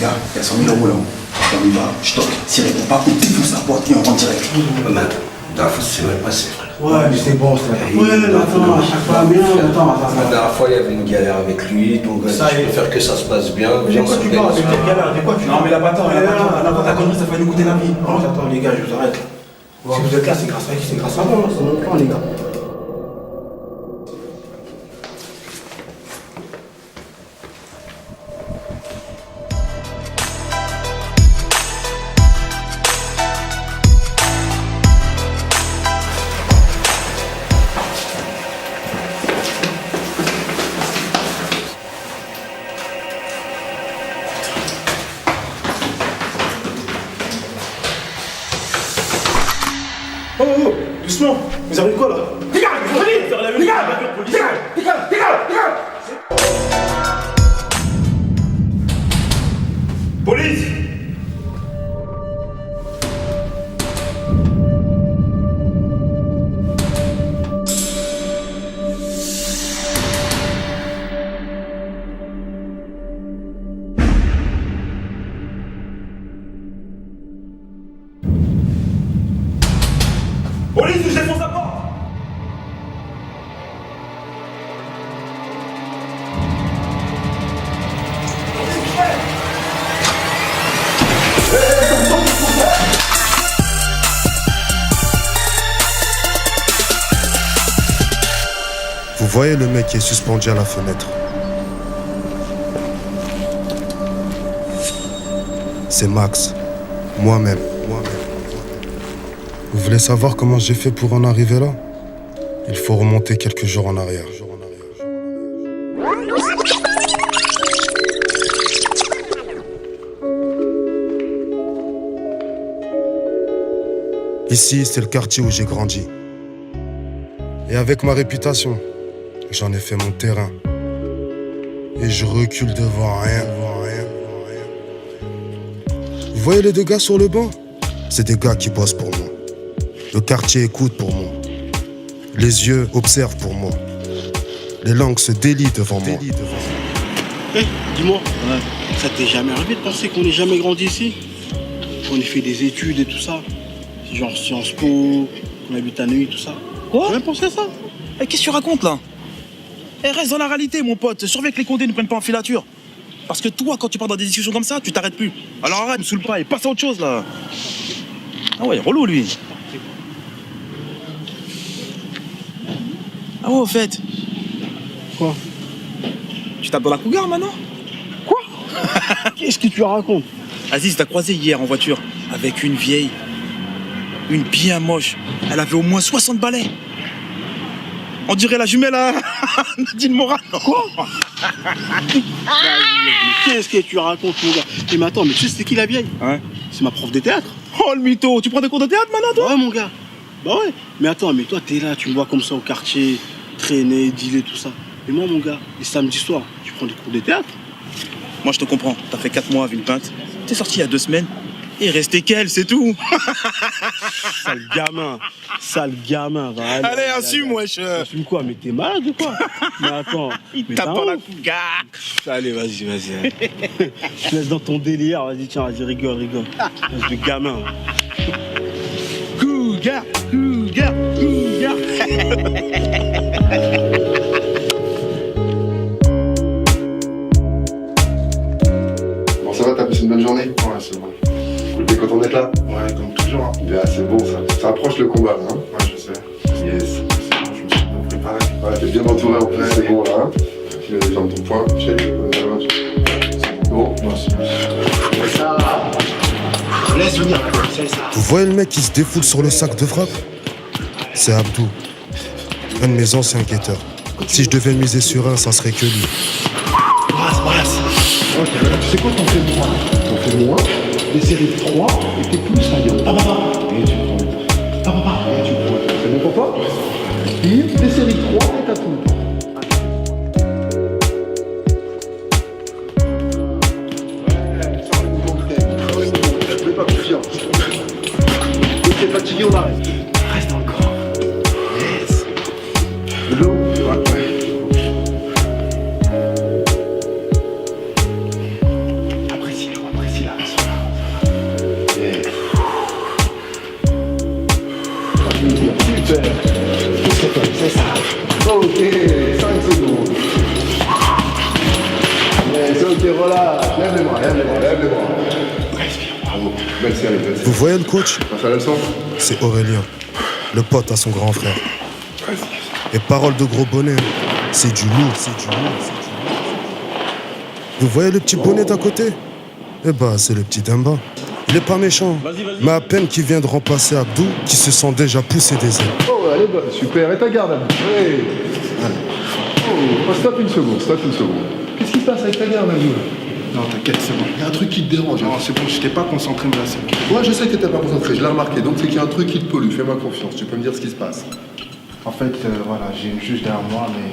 gars, il y a 100 000 euros là. On y va, je toque. S'il répond pas, on défonce la porte et on rentre direct. Mais la fois, c'est même passé, frère. Ouais, mais c'est bon, frère. Ouais, mais attends, à chaque fois, bien, attends. La dernière fois, il y avait une galère avec lui, donc ça, je préfère que ça se passe bien. De quoi tu parles? De quelle galère? De quoi tu parles? Non, mais la bâtard, la connerie, ça va nous coûter la vie. Non, attends, les gars, je vous arrête. Si vous êtes là, c'est grâce à qui? C'est grâce à moi, c'est mon plan, les gars. Oh, doucement. Vous avez quoi là? Police! Police, je défonce la porte! Vous voyez le mec qui est suspendu à la fenêtre. C'est Max. Moi-même. Vous voulez savoir comment j'ai fait pour en arriver là? Il faut remonter quelques jours en arrière. Ici, c'est le quartier où j'ai grandi. Et avec ma réputation, j'en ai fait mon terrain. Et je recule devant rien. Vous voyez les deux gars sur le banc? C'est des gars qui bossent pour moi. Le quartier écoute pour moi. Les yeux observent pour moi. Les langues se délient devant moi. Hé, dis-moi, ça t'est jamais arrivé de penser qu'on n'ait jamais grandi ici? Qu'on ait fait des études et tout ça? Genre Sciences Po, qu'on habite à Neuilly, tout ça? Quoi? J'ai même pensé à ça. Eh, qu'est-ce que tu racontes là? Eh, reste dans la réalité, mon pote. Surveille que les condés ne prennent pas en filature. Parce que toi, quand tu pars dans des discussions comme ça, tu t'arrêtes plus. Alors arrête, me saoule pas et passe à autre chose là. Ah ouais, relou lui. Ah ouais, au fait. Quoi? Tu tapes dans la cougar maintenant? Quoi? Qu'est-ce que tu racontes? Aziz, t'as croisé hier en voiture avec une vieille. Une bien moche. Elle avait au moins 60 balais. On dirait la jumelle à Nadine Morin. Quoi? Qu'est-ce que tu racontes, mon gars? Mais attends, mais tu sais c'était qui la vieille? Ouais. C'est ma prof de théâtre. Oh le mytho, tu prends des cours de théâtre maintenant toi? Ouais, mon gars. Bah ouais. Mais attends, mais toi t'es là, tu me vois comme ça au quartier, traîner, dealer, tout ça. Et moi, mon gars, les samedis soirs, tu prends des cours de théâtre? Moi je te comprends, t'as fait 4 mois à Villepinte. T'es sorti il y a 2 semaines. Et resté qu'elle, c'est tout. Sale gamin, va. Allez, assume, wesh. Assume quoi? Mais t'es malade ou quoi? Mais attends. Il mais tape t'as dans la honte? cougar. Allez, vas-y. Je te laisse dans ton délire, vas-y, tiens, vas-y, rigole. Le gamin. Cougar. Bon, ça va, t'as passé une bonne journée? Ouais, c'est bon. Cool, t'es content d'être là? Ouais, comme toujours. Hein. Bien, c'est bon ça. Ça approche le combat là, hein? Ouais, je sais. Yes. C'est bon, je me suis bien préparé. Ouais, t'es bien entouré en plus, Ouais. c'est bon là, hein? Tu as dans ton point. Check. Bon. Ouais, c'est bon. Ça. Laisse venir, c'est ça. Vous voyez le mec qui se défoule sur le sac de frappe? C'est Abdou, un de mes anciens guetteurs. Si je devais miser sur un, ça serait que lui. Brasse. Ok, voilà, tu sais quoi, t'en fais moins. T'en fais moins. Des séries de 3 et t'es plus la gueule. Papa. Et tu prends. Papa. Et tu prends. C'est bon pour toi? Pire, des séries de 3 et t'as tout. T'es fatigué, on arrête. Reste encore. Yes. De l'eau? Ouais. Apprécie-le. Ok, 5 secondes. Yes, ok, voilà. Lève les bras. Bravo, belle série. Vous voyez le coach? Passe à la leçon. C'est Aurélien, le pote à son grand frère. Et parole de gros bonnet, c'est du lourd. Vous voyez le petit bonnet d'à côté? Eh ben, c'est le petit Demba. Il est pas méchant, mais à peine qu'il vient de remplacer Abdou, qui se sent déjà pousser des ailes. Oh, allez, bah, super. Et ta garde, Abdou. Allez. Oh, stop une seconde. Qu'est-ce qui se passe avec ta garde, Abdou? Non, t'inquiète, c'est bon. Il y a un truc qui te dérange. Non, c'est bon, j'étais pas concentré, mais là, c'est ok. Ouais, je sais que t'étais pas concentré, je l'ai remarqué. Donc c'est qu'il y a un truc qui te pollue. Fais-moi confiance. Tu peux me dire ce qui se passe. En fait, voilà, j'ai une juge derrière moi, mais...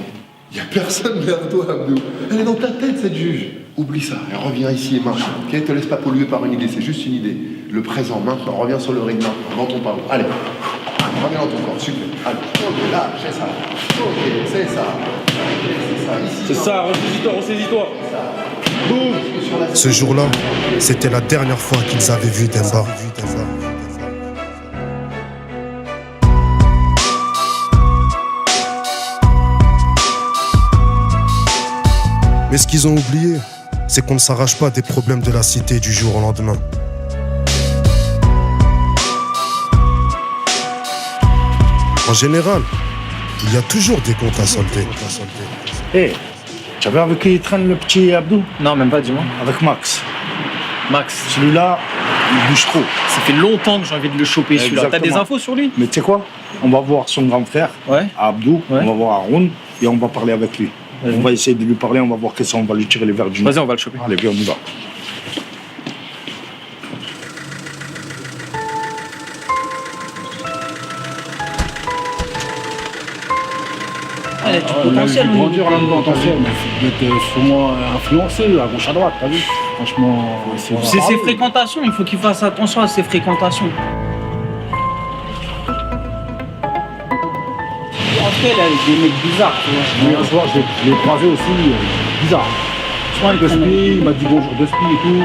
Il y a personne derrière toi, Abdou. Elle est dans ta tête, cette juge. Oublie ça. Elle revient ici et marche. Ok, te laisse pas polluer par une idée. C'est juste une idée. Le présent, maintenant. Reviens sur le ring maintenant. Dans ton parole. Allez. Reviens dans ton corps. Super. Allez. Ok, là, c'est ça. Ok, c'est ça. Ok, c'est ça. Ici. C'est ça, ressaisis-toi. Boum. Ce jour-là, c'était la dernière fois qu'ils avaient vu Demba. Mais ce qu'ils ont oublié, c'est qu'on ne s'arrache pas des problèmes de la cité du jour au lendemain. En général, il y a toujours des comptes à solder. Hé, tu as vu avec qui il traîne le petit Abdou? Non, même pas, dis-moi. Avec Max. Max, Celui-là, il bouge trop. ça fait longtemps que j'ai envie de le choper celui-là. T'as des Exactement. infos sur lui? Mais tu sais quoi? On va voir son grand frère, Ouais. Abdou, Ouais. on va voir Haroun, et on va parler avec lui. Vas-y. On va essayer de lui parler, on va voir qu'est-ce qu'on va lui tirer les verres du nez. Vas-y, on va le choper. Allez, viens, on y va. Allez, tu On a vu potentiel. grandir là-dedans, attention, mais faut d'être sûrement influencé à gauche à droite, t'as vu? Franchement, C'est ses fréquentations, il faut qu'il fasse attention à ses fréquentations. En tout cas, il a des mecs bizarres, tu vois. Mais un soir, je l'ai croisé aussi, bizarre. Souvent, il De traîne- spi, il m'a dit bonjour de spi et tout.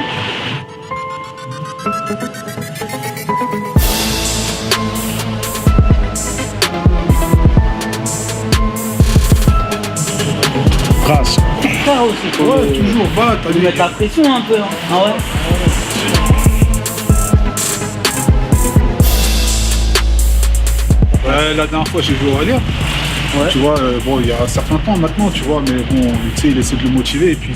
Grâce. Ça aussi, quoi. Ouais, toujours, bah, t'as Lui vu. mettre la pression un peu. Hein. Ah ouais? La dernière fois, j'ai joué au Alia. Ouais. Tu vois, bon, il y a un certain temps maintenant, tu vois, mais bon, tu sais, il essaie de le motiver et puis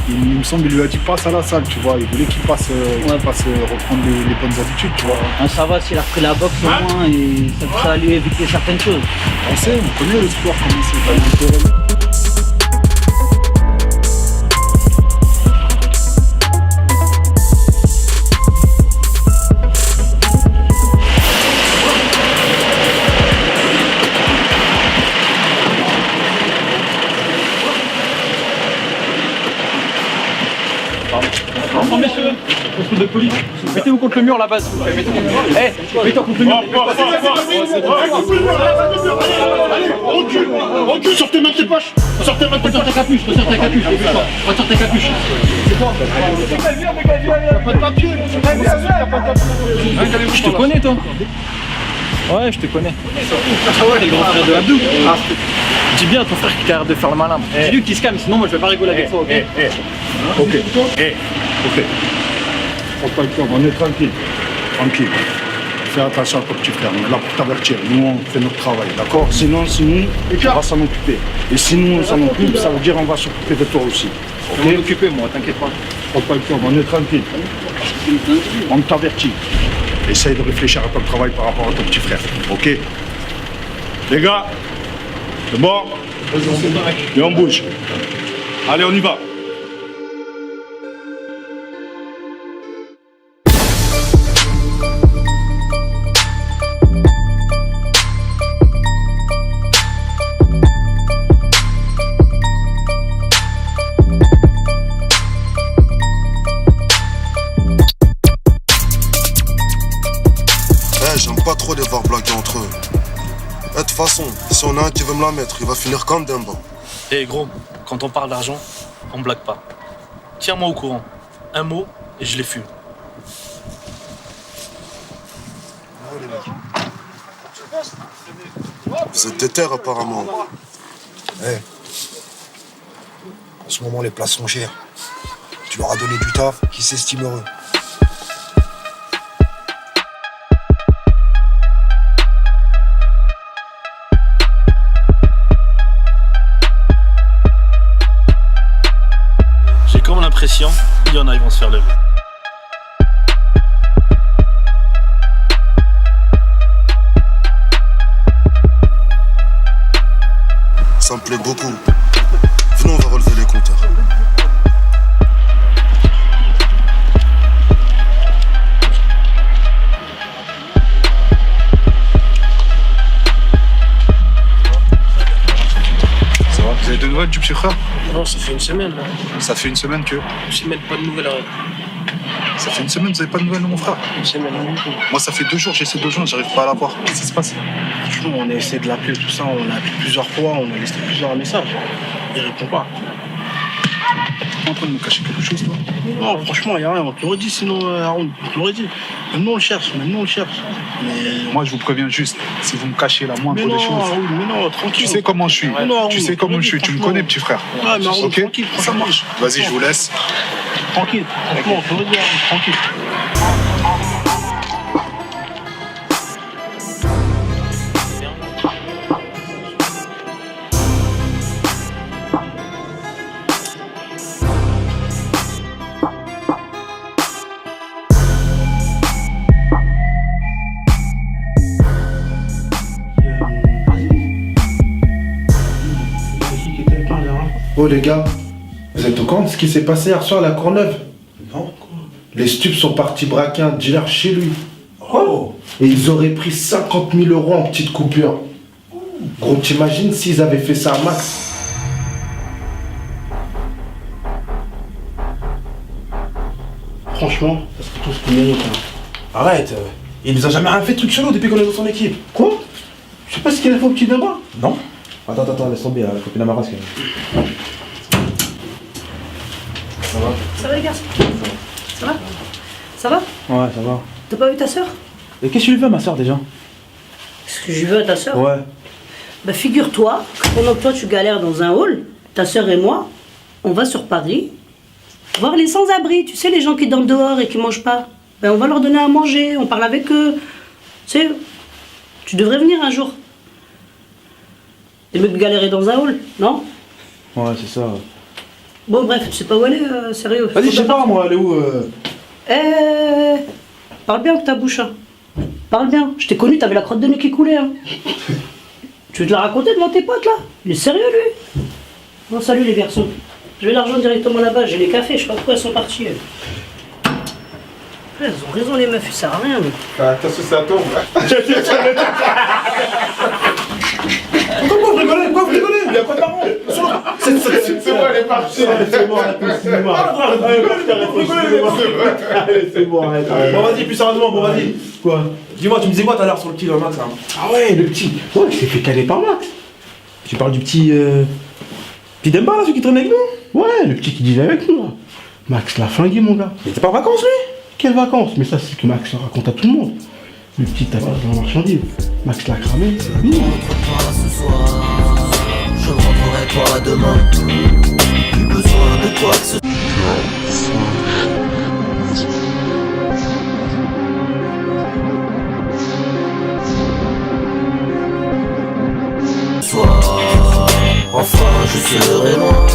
il me semble qu'il lui a dit passe à la salle, tu vois, il voulait qu'il passe, reprendre les bonnes habitudes, tu vois. Ah, ça va, s'il a repris la boxe au moins, et ça va lui éviter certaines choses. On sait, on connaît le sport, comment c'est. Enfin, messieurs, contrôle de police, mettez-vous contre le mur là-bas. Mettez-toi contre le mur. Recule, sortez main de tes poches. Sortez main de tes poches. Retire ta capuche, retire ta capuche. Retire ta capuche. Je te connais, toi? Ouais, je te connais. T'es le grand frère de Abdou. Dis bien à ton frère qui a l'air de faire le malin. Dis-lui qu'il se calme, sinon moi je vais pas rigoler avec toi, ok? Ok. Faut pas le faire, on est tranquille. Tranquille. Fais attention à ton petit frère, on est là pour t'avertir. Nous, on fait notre travail, d'accord? Sinon, on va s'en occuper. Et si nous, on s'en occupe, ça veut dire qu'on va s'occuper de toi aussi. Je vais m'occuper, moi, t'inquiète pas. Faut pas le faire, on est tranquille. On t'avertit. Essaye de réfléchir à ton travail par rapport à ton petit frère, ok? Les gars, c'est bon? Et on bouge. Allez, on y va. J'aime pas trop les voir blaguer entre eux. De toute façon, si on a un qui veut me la mettre, il va finir comme Demba. Eh gros, quand on parle d'argent, on blague pas. Tiens-moi au courant. Un mot et je les fume. Ah, les mecs. Vous êtes déter apparemment. Eh. En ce moment, les places sont chères. Tu leur as donné du taf, qui s'estiment heureux. J'ai comme l'impression, il y en a, ils vont se faire lever. Ça me plaît beaucoup. Venons, on va relever les compteurs. Ça va? Vous avez de nouvelles du petit frère? Non, ça fait une semaine là. Ça fait une semaine que. Une semaine, pas de nouvelles. Ça fait une semaine, vous n'avez pas de nouvelles de mon frère? Une semaine, non. Moi, ça fait 2 jours, j'essaie de le joindre, j'arrive pas à l'avoir. Qu'est-ce qui se passe? Franchement, on a essayé de l'appeler, tout ça, on l'a appelé plusieurs fois, on a laissé plusieurs messages. Il répond pas. T'es en train de me cacher quelque chose, toi? Non, franchement, il n'y a rien, on te l'aurait dit sinon, Haroun, on te l'aurait dit. Maintenant on le cherche, maintenant on le cherche. Mais... Moi, je vous préviens juste, si vous me cachez la moindre mais non, des choses. Haroun, mais non, tranquille. Tu sais comment je suis. Mais non, Haroun, Tu sais comment je suis. Tu me connais, petit frère. Ouais, mais Haroun, ok? tranquille, Ça marche. Vas-y, je vous laisse. Tranquille, franchement, on te l'aurait dit, Haroun, tranquille. Oh les gars, vous êtes au courant de ce qui s'est passé hier soir à la Courneuve? Non. Les stupes sont partis braquer un dealer chez lui. Oh. Et ils auraient pris 50 000 € en petite coupure. Gros, t'imagines s'ils avaient fait ça à Max? Franchement, ça serait tout ce qu'il mérite. Hein. Arrête, il nous a jamais rien fait de truc chelou depuis qu'on est dans son équipe. Quoi? Je sais pas ce qu'il a fait au petit débat. Non. Attends, laisse tomber, la copine à Maras. Ça va? Ça va les garçons? Ça va? Ça va? Ouais, ça va. T'as pas vu ta soeur? Et qu'est-ce que tu lui veux à ma soeur déjà? Qu'est-ce que je veux à ta soeur? Ouais. Bah figure-toi que pendant que toi tu galères dans un hall, ta soeur et moi, on va sur Paris voir les sans-abri. Tu sais, les gens qui dorment dehors et qui mangent pas. Ben on va leur donner à manger, on parle avec eux. Tu sais, tu devrais venir un jour. T'es mieux que galérer dans un hall, non? Ouais, c'est ça. Bon bref, tu sais pas où elle est, sérieux. Vas-y, je sais pas moi, elle est où Parle bien avec ta bouche, hein. Parle bien. Je t'ai connu, t'avais la crotte de nez qui coulait, hein. Tu veux te la raconter devant tes potes, là? Il est sérieux, lui? Bon, salut, les garçons. Je vais la rejoindre directement là-bas, j'ai les cafés, je sais pas pourquoi elles sont parties. Elles ont raison, les meufs, ça sert à rien, mais... Attention, ça tombe. Pourquoi vous rigolez? Pourquoi vous rigolez? Il y a quoi de marrant? C'est bon, elle est partie. C'est bon, arrête le cinéma. C'est bon, arrête. Bon, vas-y, plus sérieusement, bon, vas-y. Quoi? Dis-moi, tu me disais quoi tout à l'heure sur le petit, Max, hein? Ah ouais, le petit. Ouais, il s'est fait caler par Max. Tu parles du petit... Pidemba, là, celui qui traîne avec nous? Ouais, le petit qui vivait avec nous, là. Max l'a flingué, mon gars. Il était pas en vacances, lui? Quelles vacances? Mais ça, c'est ce que Max raconte à tout le monde. Le petit tabac dans la marchandise. Max l'a cramé, c'est fini. Ce soir, je ne rentrerai pas demain. Plus besoin de quoi que ce soit. Enfin, je serai loin.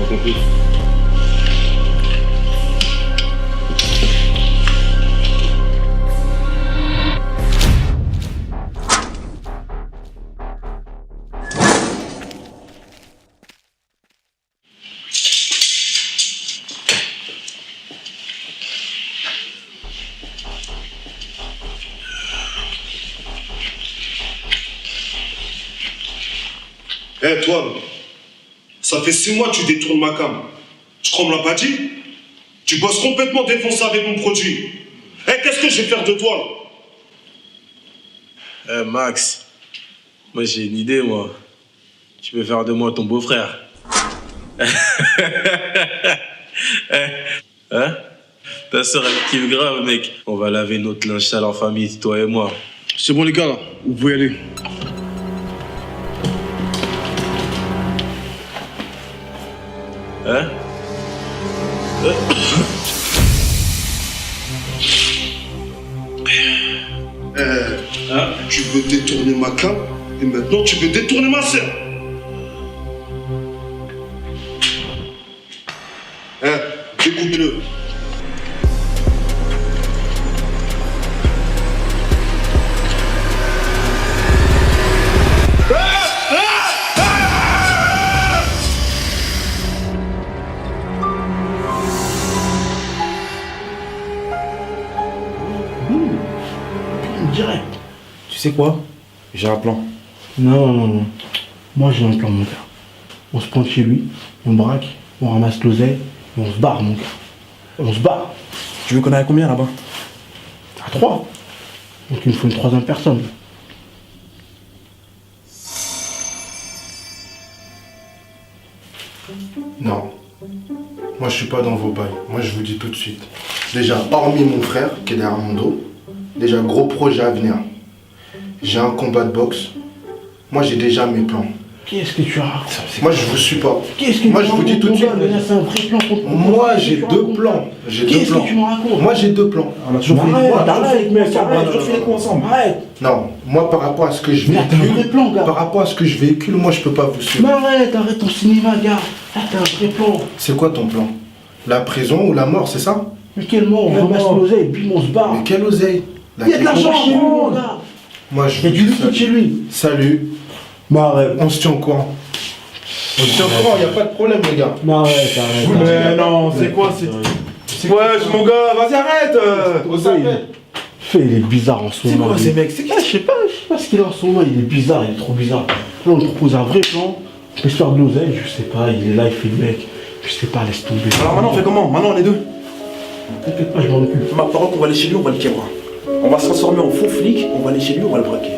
T'as compris. Eh, toi, ça fait 6 mois que tu détournes ma cam. Tu crois qu'on me l'a pas dit? Tu bosses complètement défoncé avec mon produit. Eh, qu'est-ce que je vais faire de toi, là? Eh, Max, moi j'ai une idée, moi. Tu peux faire de moi ton beau-frère. Hein? Ta soeur, elle kiffe grave, mec. On va laver notre linge sale en famille, toi et moi. C'est bon, les gars, là. Vous pouvez y aller. Hein? Tu veux détourner ma cam et maintenant tu veux détourner ma sœur. Découpez-le. Direct. Tu sais quoi? J'ai un plan. Non. Moi j'ai un plan, mon gars. On se pointe chez lui, on braque, on ramasse l'oseille et on se barre, mon gars. On se barre. Tu veux qu'on aille à combien là-bas? À 3. Donc il nous faut une 3e personne. Non. Moi je suis pas dans vos bails. Moi je vous dis tout de suite. Déjà, hormis mon frère qui est derrière mon dos, déjà gros projet à venir. J'ai un combat de boxe. Moi j'ai déjà mes plans. Qu'est-ce que tu as? Moi je vous suis pas. Moi je vous dis tout de suite. C'est un vrai plan contre moi j'ai 2 plans. Qu'est-ce que tu me racontes? Moi j'ai 2 plans. On a toujours fait les coups ensemble. On a toujours fait les coups ensemble. Arrête. Non, moi par rapport à ce que je véhicule, par rapport à ce que je véhicule, moi je peux pas vous suivre. Mais arrête ton cinéma, gars. Là t'as un vrai plan. C'est quoi ton plan? La prison ou la mort, c'est ça? Mais quelle mort? On ramasse l'oseille et puis on se barre. Mais quelle oseille? Il y a de l'argent chez lui, mon gars. Moi je. Il y a du liquide chez lui. Salut. On se tient au courant. On se tient au courant, y a pas de problème, les gars. Arrête. Mais non, c'est quoi? Ouais, mon gars, vas-y, arrête. Il est bizarre en ce moment. C'est quoi ces mecs? C'est qui? Je sais pas ce qu'il a en ce moment. Il est bizarre, il est trop bizarre. Là, on lui propose un vrai plan. L'histoire de l'oseille, je sais pas. Il est là, il fait le mec. Je sais pas, laisse tomber. Alors maintenant, on fait comment? Maintenant, on est 2. T'inquiète pas, je m'en occupe. Ma parole, on va aller chez lui, on va le kéra. On va se transformer en faux flic, on va aller chez lui, on va le braquer.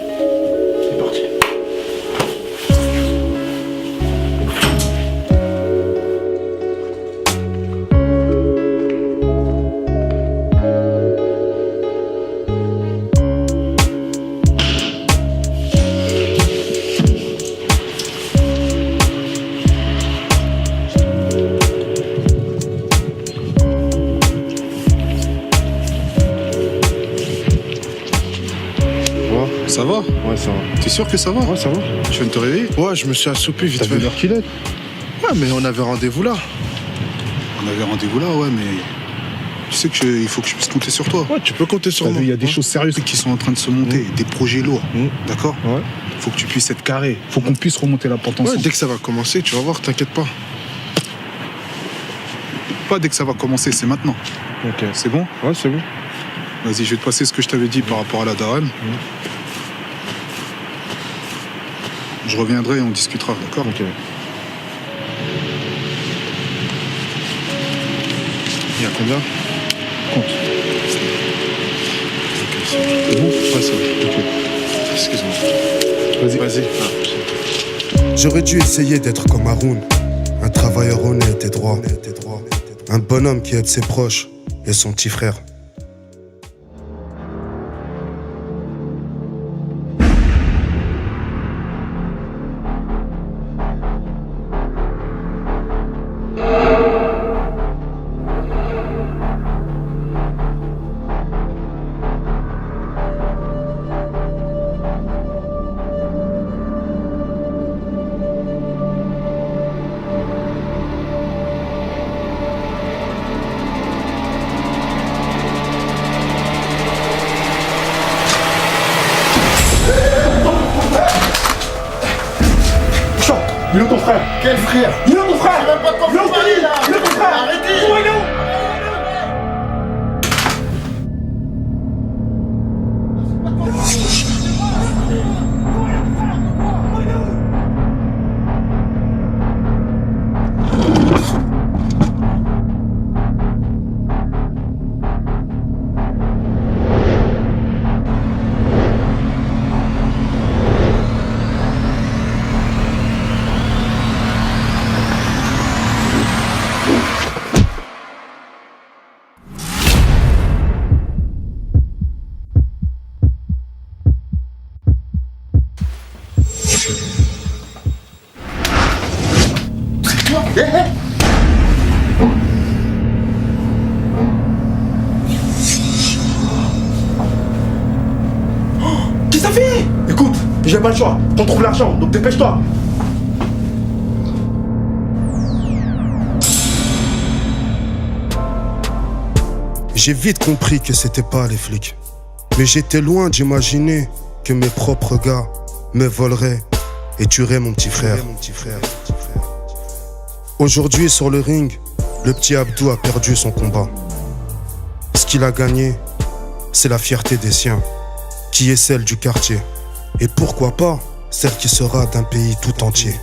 C'est parti. Ça va? Ouais, ça va. T'es sûr que ça va? Ouais, ça va. Tu viens de te réveiller? Ouais, je me suis assoupé vite fait. T'as vu l'heure qu'il est? Ouais, mais on avait rendez-vous là. On avait rendez-vous là, ouais, mais... Tu sais qu'il faut que je puisse compter sur toi. Ouais, tu peux compter sur moi. Il y a des choses sérieuses qui sont en train de se monter, des projets lourds, d'accord? Ouais. Faut que tu puisses être carré, faut qu'on puisse remonter la pente ensemble. Ouais, dès que ça va commencer, tu vas voir, t'inquiète pas. Pas dès que ça va commencer, c'est maintenant. Ok. C'est bon? Ouais, c'est bon. Vas-y, je vais te passer ce que je t'avais dit par rapport à la daronne. Je reviendrai et on discutera, d'accord? Ok. Il y a combien? Compte. Ok, c'est bon? Ouais, c'est bon. Ok. Excuse-moi. Vas-y. J'aurais dû essayer d'être comme Haroun, un travailleur honnête et droit, un bonhomme qui aide ses proches et son petit frère. Il est où ton frère? Quel frère? Il est où ton frère? Je sais même pas de quoi Il est où vous parlez, là. Il est où ton frère? Arrêtez. Où il est où? Qu'est-ce que ça fait? Écoute, j'ai pas le choix. T'en trouves l'argent, donc dépêche-toi. J'ai vite compris que c'était pas les flics. Mais j'étais loin d'imaginer que mes propres gars me voleraient et tueraient mon petit frère. Aujourd'hui, sur le ring, le petit Abdou a perdu son combat. Ce qu'il a gagné, c'est la fierté des siens, qui est celle du quartier. Et pourquoi pas, celle qui sera d'un pays tout entier.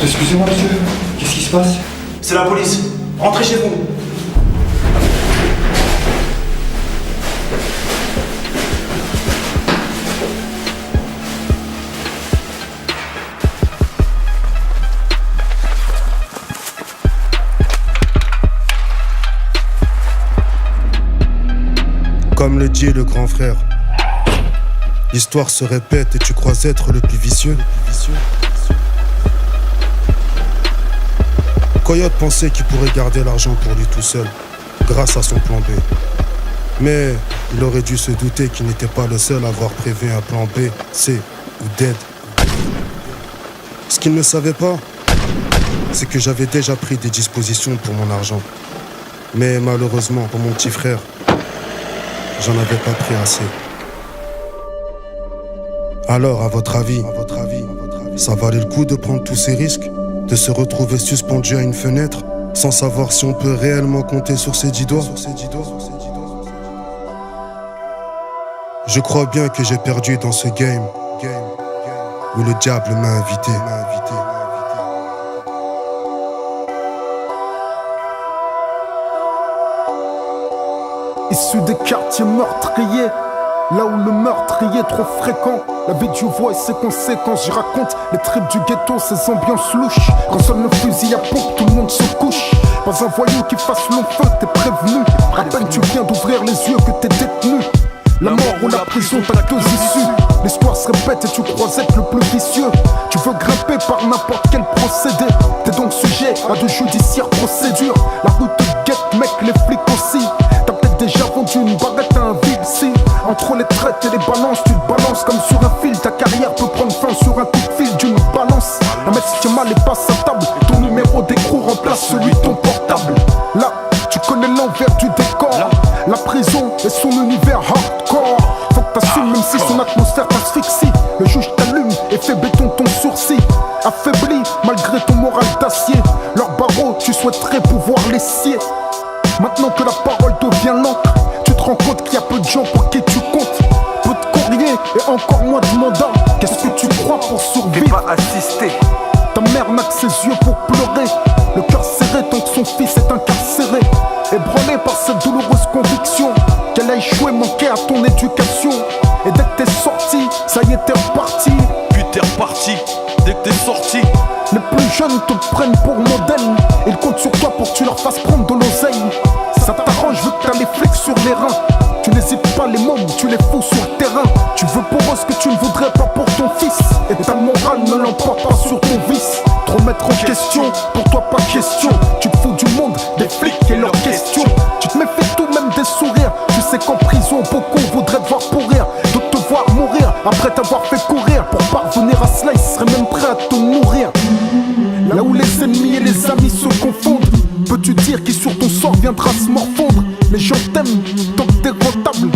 Excusez-moi, monsieur. Qu'est-ce qui se passe? C'est la police. Rentrez chez vous. Comme le dit le grand frère, l'histoire se répète et tu crois être le plus vicieux. Coyote pensait qu'il pourrait garder l'argent pour lui tout seul, grâce à son plan B. Mais il aurait dû se douter qu'il n'était pas le seul à avoir prévu un plan B, C ou D. Ce qu'il ne savait pas, c'est que j'avais déjà pris des dispositions pour mon argent. Mais malheureusement, pour mon petit frère, j'en avais pas pris assez. Alors, à votre avis, ça valait le coup de prendre tous ces risques? De se retrouver suspendu à une fenêtre sans savoir si on peut réellement compter sur ses 10 doigts? Je crois bien que j'ai perdu dans ce game où le diable m'a invité. Issu des quartiers meurtriers, là où le meurtrier est trop fréquent. La vie du voix et ses conséquences, j'y raconte les tripes du ghetto, ces ambiances louches. Quand sonne le fusil à pompe, tout le monde se couche. Pas un voyou qui fasse long feu, t'es prévenu. À peine tu viens d'ouvrir les yeux que t'es détenu. La mort ou la prison, t'as deux issues. L'histoire se répète et tu crois être le plus vicieux. Tu veux grimper par n'importe quel procédé. T'es donc sujet à de judiciaires procédures. La route te guette, mec, les flics aussi. T'as peut-être déjà vendu une baguette à un vide si. Entre les traites et les balances, tu te balances comme sur un fil. Ta carrière peut prendre fin sur un coup de fil d'une balance. La messe tient mal et passe à table. Ton numéro d'écrou remplace celui de ton portable. Là, tu connais l'envers du décor. La prison et son univers hardcore. Faut que t'assumes même si son atmosphère t'asphyxie. Le juge t'allume et fait béton ton sourcil. Affaibli malgré ton moral d'acier. Leurs barreaux, tu souhaiterais pouvoir les scier. Maintenant que la parole devient l'encre, tu te rends compte qu'il y a peu de gens pour qui tu comptes. Peu de courrier et encore moins de mandat. Qu'est-ce que tu crois pour survivre? Pas assisté. Ta mère n'a que ses yeux pour pleurer. Le cœur serré tant que son fils est incarcéré. Ébranlé par cette douloureuse conviction qu'elle a échoué, manqué à ton éducation. Et dès que t'es sorti, ça y est t'es reparti. Puis t'es reparti, dès que t'es sorti. Les plus jeunes te prennent pour modèle. Ils comptent sur toi pour que tu leur fasses prendre de l'oseille. Ça t'arrange vu que t'as les flics sur les reins. Tu n'hésites pas les mômes, tu les fous sur le terrain. Tu veux pour eux ce que tu ne voudrais pas pour ton fils. Et ta morale ne l'emporte pas sur ton vice. Te remettre en question, pour toi pas question. Tu te fous du monde, des flics et leurs questions. Tu te méfies tout même des sourires. Tu sais qu'en prison beaucoup voudraient Après t'avoir fait courir pour parvenir à cela, il serait même prêt à te nourrir. Là où les ennemis et les amis se confondent, peux-tu dire qui sur ton sort viendra se morfondre? Les gens t'aiment tant que t'es rentable,